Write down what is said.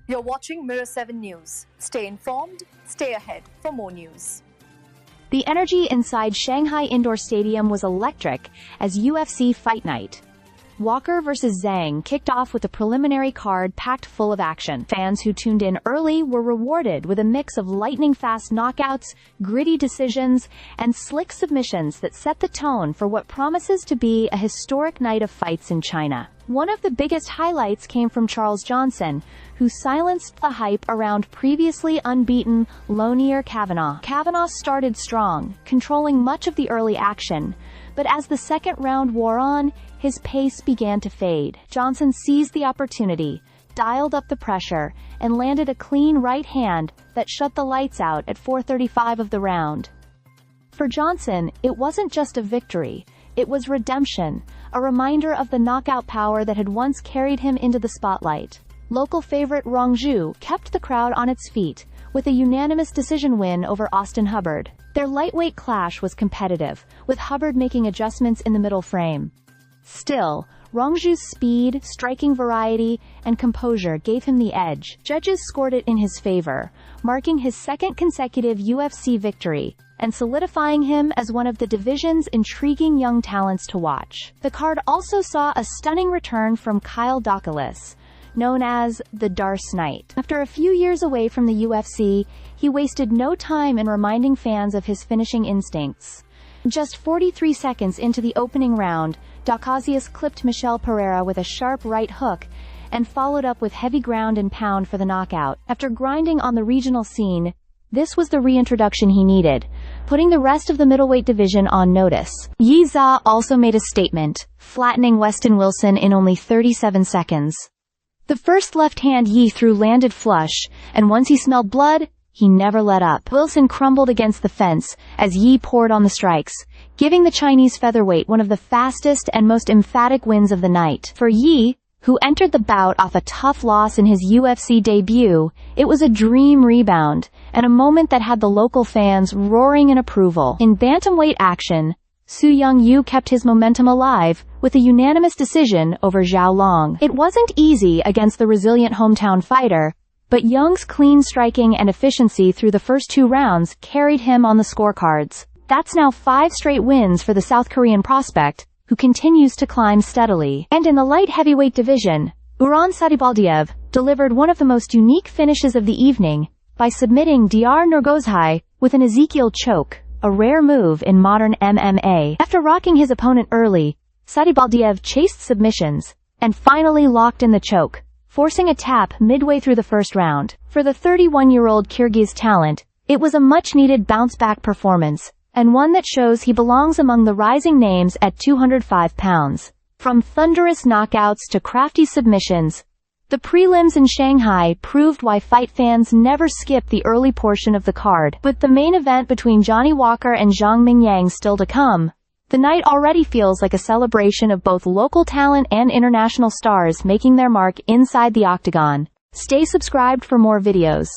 You're watching Mirror 7 News. Stay informed, stay ahead for more news. The energy inside Shanghai Indoor Stadium was electric as UFC Fight Night. Walker vs. Zhang kicked off with a preliminary card packed full of action. Fans who tuned in early were rewarded with a mix of lightning-fast knockouts, gritty decisions, and slick submissions that set the tone for what promises to be a historic night of fights in China. One of the biggest highlights came from Charles Johnson, who silenced the hype around previously unbeaten Lonier Kavanagh. Kavanagh started strong, controlling much of the early action, but as the second round wore on, his pace began to fade. Johnson seized the opportunity, dialed up the pressure, and landed a clean right hand that shut the lights out at 4:35 of the round. For Johnson, it wasn't just a victory, it was redemption, a reminder of the knockout power that had once carried him into the spotlight. Local favorite Rongzhu kept the crowd on its feet, with a unanimous decision win over Austin Hubbard. Their lightweight clash was competitive, with Hubbard making adjustments in the middle frame. Still, Rongzhu's speed, striking variety, and composure gave him the edge. Judges scored it in his favor, marking his second consecutive UFC victory, and solidifying him as one of the division's intriguing young talents to watch. The card also saw a stunning return from Kyle Daukaus, known as the Darce Knight. After a few years away from the UFC, he wasted no time in reminding fans of his finishing instincts. Just 43 seconds into the opening round, Daukaus clipped Michel Pereira with a sharp right hook and followed up with heavy ground and pound for the knockout. After grinding on the regional scene, this was the reintroduction he needed, putting the rest of the middleweight division on notice. Yi Zha also made a statement, flattening Weston Wilson in only 37 seconds. The first left hand Yi threw landed flush, and once he smelled blood, he never let up. Wilson crumbled against the fence as Yi poured on the strikes, giving the Chinese featherweight one of the fastest and most emphatic wins of the night. For Yi, who entered the bout off a tough loss in his UFC debut, it was a dream rebound, and a moment that had the local fans roaring in approval. In bantamweight action, Su Young-yu kept his momentum alive, with a unanimous decision over Zhao Long. It wasn't easy against the resilient hometown fighter, but Young's clean striking and efficiency through the first two rounds carried him on the scorecards. That's now 5 straight wins for the South Korean prospect, who continues to climb steadily. And in the light heavyweight division, Uran Sadibaldiev delivered one of the most unique finishes of the evening by submitting Dr. Nurgozhai with an Ezekiel choke, a rare move in modern MMA. After rocking his opponent early, Sadibaldiev chased submissions and finally locked in the choke, forcing a tap midway through the first round. For the 31-year-old Kyrgyz talent, it was a much-needed bounce-back performance, and one that shows he belongs among the rising names at 205 pounds. From thunderous knockouts to crafty submissions, the prelims in Shanghai proved why fight fans never skip the early portion of the card. With the main event between Johnny Walker and Zhang Mingyang still to come, the night already feels like a celebration of both local talent and international stars making their mark inside the octagon. Stay subscribed for more videos.